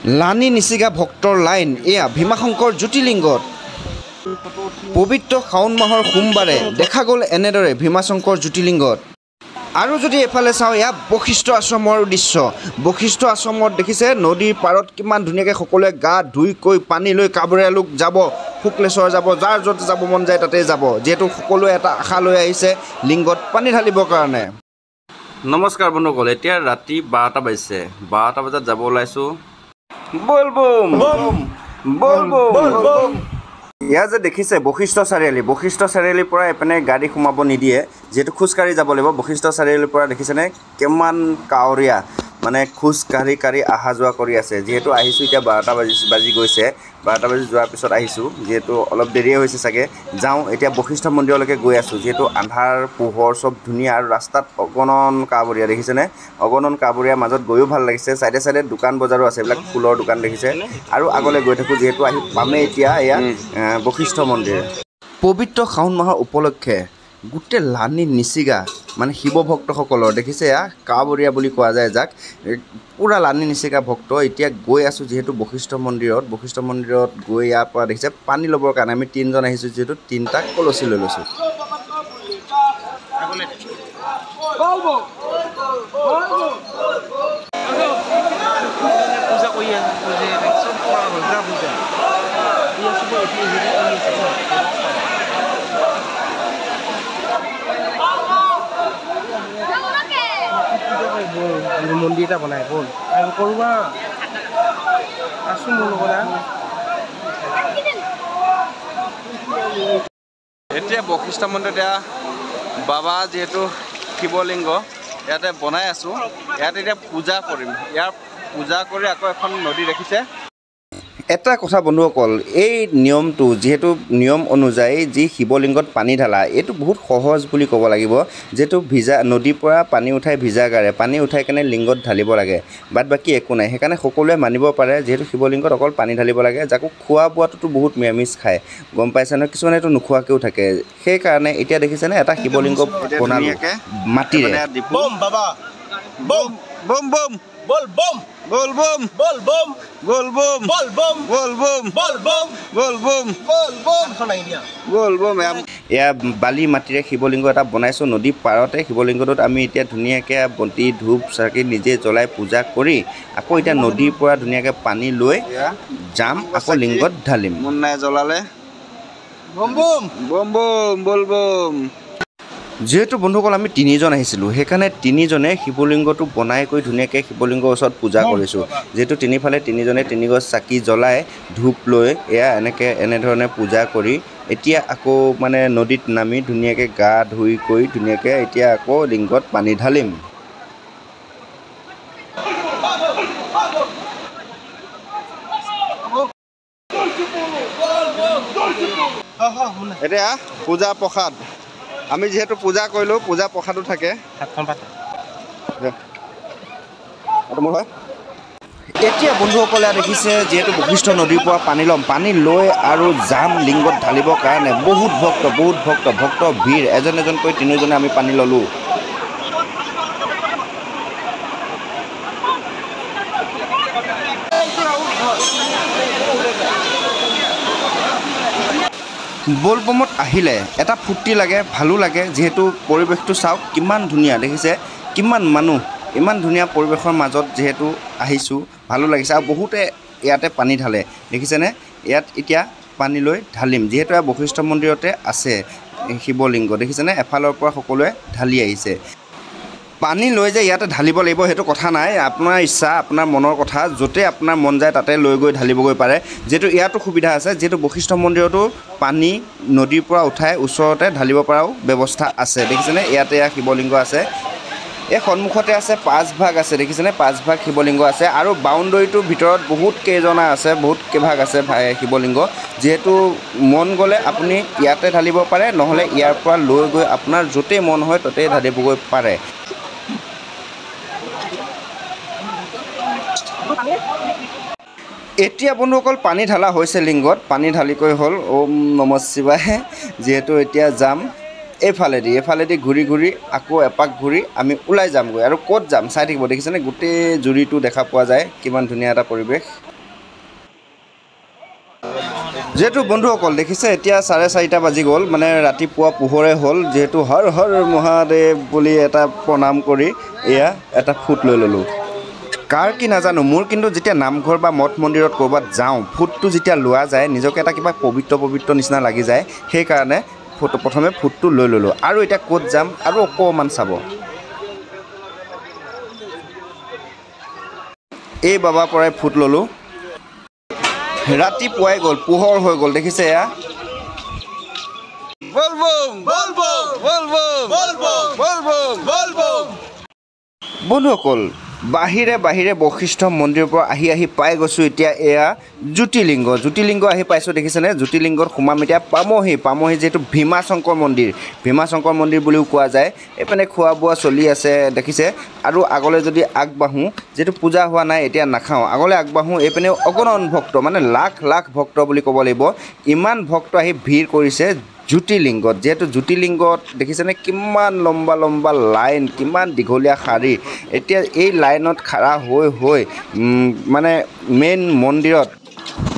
লানি নিচিগা ভক্তৰ লাইন এয়া ভীমাশংকৰ জ্যোতিলিংগত পবিত্ৰ শাওণ মাহৰ সোমবাৰে দেখা গ'ল এনেদৰে ভীমাশংকৰ জ্যোতিলিংগত। আৰু যদি এফালে চাওঁ এয়া বশিষ্ঠ আশ্ৰমৰ দৃশ্য। বশিষ্ঠ আশ্ৰমত দেখিছে নদীৰ পাৰত কিমান ধুনীয়াকৈ সকলোৱে গা ধুইকৈ পানী লৈ কাবৰীয়া লোক যাব, শুক্লেশ্বৰ যাব, যাৰ য'ত যাব মন যায় তাতে যাব, যিহেতু সকলোৱে এটা আশা লৈ আহিছে লিংগত পানী ঢালিবৰ কাৰণে। নমস্কাৰ বন্ধুসকল, এতিয়া ৰাতি 12টা বাজিছে। 12টা বজাত যাব ওলাইছোঁ। বল বম বল বম। এয়া যে দেখিছে বশিষ্ঠ চাৰিআলি, বশিষ্ঠ চাৰিআলিৰ পৰা এপিনে গাড়ী সোমাব নিদিয়ে, যিহেতু খোজকাঢ়ি যাব লাগিব। বশিষ্ঠ চাৰিআলিৰ পৰা দেখিছেনে কিমান কাউৰীয়া মানে খোজকাঢ়ি অহা যোৱা কৰি আছে। যিহেতু আহিছোঁ এতিয়া 12টা বাজি গৈছে, 12টা বাজি যোৱাৰ পিছত আহিছোঁ, যিহেতু অলপ দেৰিয়ে হৈছে চাগে। যাওঁ এতিয়া বশিষ্ঠ মন্দিৰলৈকে গৈ আছোঁ, যিহেতু আন্ধাৰ পোহৰ চব ধুনীয়া আৰু ৰাস্তাত অগণন কাউৰীয়া দেখিছেনে, অগণন কাউৰীয়াৰ মাজত গৈও ভাল লাগিছে। চাইডে চাইডে দোকান বজাৰো আছে, এইবিলাক ফুলৰ দোকান দেখিছে। আৰু আগলৈ গৈ থাকোঁ, যিহেতু আহি পামেই এতিয়া এয়া বশিষ্ঠ মন্দিৰ। পবিত্ৰ শাওণ মাহৰ উপলক্ষে গোটেই লানি নিচিগা মানে শিৱ ভক্তসকলৰ দেখিছে এয়া কাউৰীয়া বুলি কোৱা যায় যাক, পূৰা লানি নিচিগা ভক্ত। এতিয়া গৈ আছোঁ যিহেতু বশিষ্ঠ মন্দিৰত গৈ ইয়াৰ পৰা দেখিছে পানী ল'বৰ কাৰণে আমি 3জন আহিছোঁ, যিহেতু 3টা কলচী লৈ লৈছোঁ। মন্দিৰ এটা বনাই বল আৰু কৰোঁ আছোঁ মোৰ লগত। এতিয়া বশিষ্ঠ মন্দিৰত এতিয়া বাবা যিহেতু শিৱলিংগ ইয়াতে বনাই আছোঁ, ইয়াত এতিয়া পূজা কৰিম। ইয়াৰ পূজা কৰি আকৌ এখন নদী দেখিছে। এটা কথা বন্ধুসকল, এই নিয়মটো যিহেতু নিয়ম অনুযায়ী যি শিৱলিংগত পানী ঢালা এইটো বহুত সহজ বুলি ক'ব লাগিব। যিহেতু নদীৰ পৰা পানী উঠাই ভিজাগাৰে পানী উঠাই কেনে লিংগত ঢালিব লাগে, বাদ বাকী একো নাই। সেইকাৰণে সকলোৱে মানিব পাৰে যিহেতু শিৱলিংগত অকল পানী ঢালিব লাগে। যাকো খোৱা বোৱাটোতো বহুত নিৰামিষ খায়, গম পাইছে নহয়, কিছুমানেতো নোখোৱাকৈও থাকে। সেইকাৰণে এতিয়া দেখিছেনে এটা শিৱলিংগ বনালোঁ মাটিৰে। বম বাবা বম বম বম বল বম বল বম বল বম বল বম বল বম বল বম বল বম বল বম বল বম বল বম। এয়া বালি মাটিৰে শিৱলিংগ এটা বনাইছোঁ নদীৰ পাৰতে। শিৱলিংগটোত আমি এতিয়া ধুনীয়াকৈ বন্তি ধূপ চাকি নিজে জ্বলাই পূজা কৰি আকৌ এতিয়া নদীৰ পৰা ধুনীয়াকৈ পানী লৈ যাম, আকৌ লিংগত ঢালিম। মন নাই জ্বলালে বম বম বম বম বল বম। যিহেতু বন্ধুসকল আমি 3জন আহিছিলোঁ, সেইকাৰণে 3জনে শিৱলিংগটো বনাই কৰি ধুনীয়াকৈ শিৱলিংগৰ ওচৰত পূজা কৰিছোঁ। যিহেতু তিনিফালে 3জনে 3 গছ চাকি জ্বলাই ধূপ লৈ এয়া এনেধৰণে পূজা কৰি এতিয়া আকৌ মানে নদীত নামি ধুনীয়াকৈ গা ধুই কৰি ধুনীয়াকৈ এতিয়া আকৌ লিংগত পানী ঢালিম। এতিয়া পূজা প্ৰসাদ আমি যিহেতু পূজা কৰিলোঁ, পূজা প্ৰসাদো থাকে। এতিয়া বন্ধুসকলে দেখিছে যিহেতু বশিষ্ঠ নদীৰ পৰা পানী ল'ম, পানী লৈ আৰু যাম লিংগত ঢালিবৰ কাৰণে। বহুত ভক্ত ভিৰ, এজনকৈ 3জনে আমি পানী ল'লোঁ। বলবমত আহিলে এটা ফূৰ্তি লাগে, ভালো লাগে। যিহেতু পৰিৱেশটো চাওক কিমান ধুনীয়া দেখিছে, কিমান মানুহ, ইমান ধুনীয়া পৰিৱেশৰ মাজত যিহেতু আহিছোঁ ভালো লাগিছে। আৰু বহুতে ইয়াতে পানী ঢালে দেখিছেনে, ইয়াত এতিয়া পানী লৈ ঢালিম। যিহেতু এয়া বশিষ্ঠ মন্দিৰতে আছে শিৱলিংগ দেখিছেনে, এফালৰ পৰা সকলোৱে ঢালি আহিছে। পানী লৈ যে ইয়াতে ঢালিব লাগিব সেইটো কথা নাই, আপোনাৰ ইচ্ছা, আপোনাৰ মনৰ কথা, য'তে আপোনাৰ মন যায় তাতে লৈ গৈ ঢালিবগৈ পাৰে। যিহেতু ইয়াতো সুবিধা আছে, যিহেতু বশিষ্ঠ মন্দিৰতো পানী নদীৰ পৰা উঠাই ওচৰতে ঢালিব পৰাও ব্যৱস্থা আছে। দেখিছেনে ইয়াতে এয়া শিৱলিংগ আছে, এই সন্মুখতে আছে 5 ভাগ আছে দেখিছেনে, 5 ভাগ শিৱলিংগ আছে। আৰু বাউণ্ডৰীটোৰ ভিতৰত বহুত কেইজনা আছে, বহুত কেইভাগ আছে শিৱলিংগ। যিহেতু মন গ'লে আপুনি ইয়াতে ঢালিব পাৰে, নহ'লে ইয়াৰ পৰা লৈ গৈ আপোনাৰ য'তেই মন হয় ত'তেই ঢালিবগৈ পাৰে। এতিয়া বন্ধুসকল পানী ঢালা হৈছে লিংগত, পানী ঢালিকৈ হ'ল। ওম নমঃ শিৱায়। যিহেতু এতিয়া যাম এইফালেদি ঘূৰি ঘূৰি আকৌ এপাক ঘূৰি আমি ওলাই যামগৈ আৰু ক'ত যাম চাই থাকিব দেখিছেনে গোটেই জুৰিটো দেখা পোৱা যায় কিমান ধুনীয়া এটা পৰিৱেশ যেহেতু বন্ধুসকল দেখিছে এতিয়া 4:30 বাজি গ'ল মানে ৰাতিপুৱা পোহৰে হ'ল যেহেতু হৰ হৰ মহাদেৱ বুলি এটা প্ৰণাম কৰি এয়া এটা ফুট লৈ ল'লোঁ কাৰ কি নাজানো মোৰ কিন্তু যেতিয়া নামঘৰ বা মঠ মন্দিৰত ক'ৰবাত যাওঁ ফুটটো যেতিয়া লোৱা যায় নিজকে এটা কিবা পবিত্ৰ নিচিনা লাগি যায় সেইকাৰণে প্ৰথমে ফুটটো লৈ ল'লোঁ আৰু এতিয়া ক'ত যাম আৰু অকণমান চাব এই বাবাৰ পৰাই ফুট ল'লোঁ ৰাতিপুৱাই গ'ল পোহৰ হৈ গ'ল দেখিছে এয়া বন্ধুসকল বাহিৰে বশিষ্ঠ মন্দিৰৰ পৰা আহি পাই গৈছোঁ এতিয়া এয়া জ্যোতিলিংগ আহি পাইছোঁ দেখিছেনে জ্যোতিলিংগত সোমাম এতিয়া পামহি যিহেতু ভীমাশংকৰ মন্দিৰ বুলিও কোৱা যায় এইপিনে খোৱা বোৱা চলি আছে দেখিছে আৰু আগলৈ যদি আগবাঢ়োঁ যিহেতু পূজা হোৱা নাই এতিয়া নাখাওঁ আগলৈ আগবাঢ়োঁ এইপিনে অগণন ভক্ত মানে লাখ ভক্ত বুলি ক'ব লাগিব ইমান ভক্ত আহি ভিৰ কৰিছে জ্যোতিলিংগত যেহেতু জ্যোতিলিংগত দেখিছেনে কিমান লম্বা লাইন কিমান দীঘলীয়া শাৰী এতিয়া এই লাইনত খাৰা হৈ মানে মেইন মন্দিৰত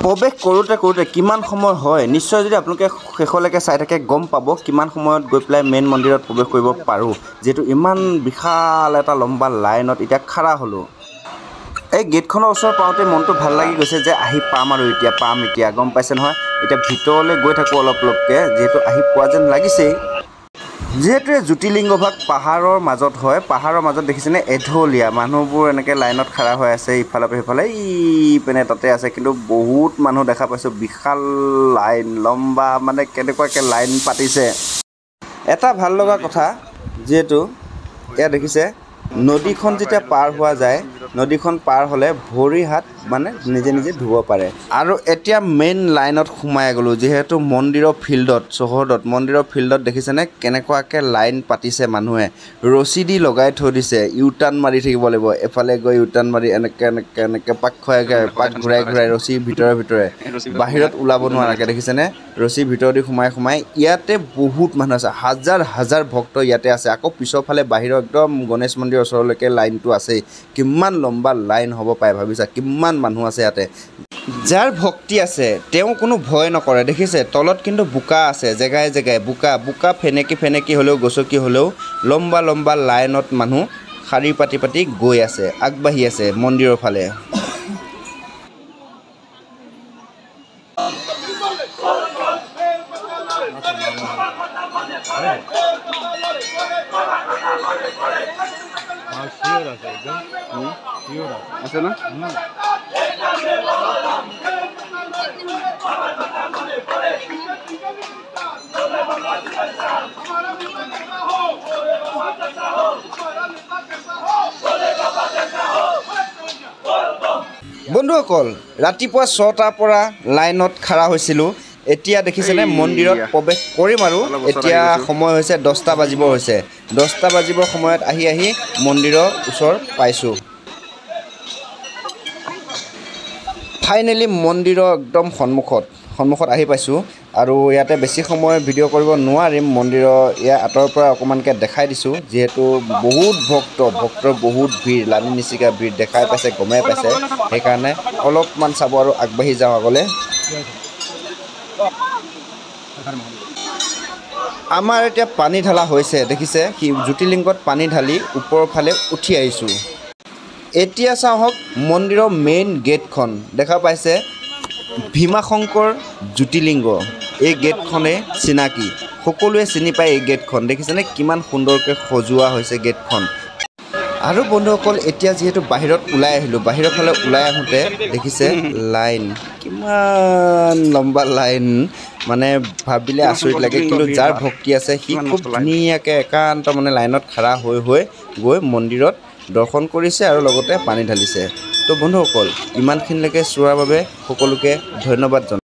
প্ৰৱেশ কৰোঁতে কিমান সময় হয় নিশ্চয় যদি আপোনালোকে শেষলৈকে চাই থাকে গম পাব কিমান সময়ত গৈ পেলাই মেইন মন্দিৰত প্ৰৱেশ কৰিব পাৰোঁ যিহেতু ইমান বিশাল এটা লম্বা লাইনত এতিয়া খাৰা হ'লোঁ এই গেটখনৰ ওচৰত পাওঁতে মনটো ভাল লাগি গৈছে যে আহি পাম আৰু এতিয়া গম পাইছে নহয় এতিয়া ভিতৰলৈ গৈ থাকোঁ অলপকৈ যিহেতু আহি পোৱা যেন লাগিছেই যিহেতু এই জ্যোতিলিংগভাগ পাহাৰৰ মাজত হয় পাহাৰৰ মাজত দেখিছেনে এঢলীয়া মানুহবোৰ এনেকৈ লাইনত খাৰা হৈ আছে ইফালৰ পৰা সিফালে ইপিনে তাতে আছে কিন্তু বহুত মানুহ দেখা পাইছোঁ বিশাল লাইন লম্বা মানে কেনেকুৱাকৈ লাইন পাতিছে এটা ভাল লগা কথা যিহেতু এয়া দেখিছে নদীখন যেতিয়া পাৰ হোৱা যায় নদীখন পাৰ হ'লে ভৰি হাত মানে নিজে ধুব পাৰে আৰু এতিয়া মেইন লাইনত সোমাই গ'লোঁ যিহেতু মন্দিৰৰ ফিল্ডত দেখিছেনে কেনেকুৱাকৈ লাইন পাতিছে মানুহে ৰছী দি লগাই থৈ দিছে ইউটাৰ্ণ মাৰি থাকিব লাগিব এফালে গৈ ইউটাৰ্ণ মাৰি এনেকৈ পাক ঘূৰাই ৰছী ভিতৰে বাহিৰত ওলাব নোৱাৰাকৈ দেখিছেনে ৰছী ভিতৰেদি সোমাই ইয়াতে বহুত মানুহ আছে হাজাৰ ভক্ত ইয়াতে আছে আকৌ পিছৰ ফালে বাহিৰৰ একদম গণেশ মন্দিৰৰ ওচৰলৈকে লাইনটো আছে কিমান লম্বা লাইন হ'ব পাৰে ভাবিছা কিমান মানুহ আছে ইয়াতে যাৰ ভক্তি আছে তেওঁ কোনো ভয় নকৰে দেখিছে তলত কিন্তু বোকা আছে জেগাই বোকা ফেনেকি হ'লেও গছকি হ'লেও লম্বা লাইনত মানুহ শাৰী পাতি গৈ আছে আগবাঢ়ি আছে মন্দিৰৰ ফালে আছে না বন্ধুসকল ৰাতিপুৱা 6টাৰ পৰা লাইনত খাৰা হৈছিলোঁ এতিয়া দেখিছেনে মন্দিৰত প্ৰৱেশ কৰিম আৰু এতিয়া সময় হৈছে 10টা বাজিব হৈছে 10টা বাজিবৰ সময়ত আহি মন্দিৰৰ ওচৰ পাইছোঁ ফাইনেলি মন্দিৰৰ একদম সন্মুখত আহি পাইছোঁ আৰু ইয়াতে বেছি সময় ভিডিঅ' কৰিব নোৱাৰিম মন্দিৰৰ ইয়াৰ আঁতৰৰ পৰা অকণমানকৈ দেখাই দিছোঁ যিহেতু বহুত ভক্তৰ বহুত ভিৰ লানি নিচিকা ভিৰ দেখাই পাইছে গমেই পাইছে সেইকাৰণে অলপমান চাব আৰু আগবাঢ়ি যাওঁ আগলৈ আমাৰ এতিয়া পানী ঢালা হৈছে দেখিছে জ্যোতিলিংগত পানী ঢালি ওপৰৰ ফালে উঠি আহিছোঁ এতিয়া চাওক মন্দিৰৰ মেইন গেটখন দেখা পাইছে ভীমাশংকৰ জ্যোতিলিংগ এই গেটখনে চিনাকি সকলোৱে চিনি পায় এই গেটখন দেখিছেনে কিমান সুন্দৰকৈ সজোৱা হৈছে গেটখন আৰু বন্ধুসকল এতিয়া যিহেতু বাহিৰত ওলাই আহিলোঁ বাহিৰৰ ফালে ওলাই আহোঁতে দেখিছে লাইন কিমান লম্বা লাইন মানে ভাবিলে আচৰিত লাগে কিন্তু যাৰ ভক্তি আছে সি খুব ধুনীয়াকৈ একান্ত মানে লাইনত খাৰা হৈ গৈ মন্দিৰত দৰ্শন কৰিছে আৰু লগতে পানী ঢালিছে তো বন্ধুসকল ইমানখিনিলৈকে চোৱাৰ বাবে সকলোকে ধন্যবাদ জনাওঁ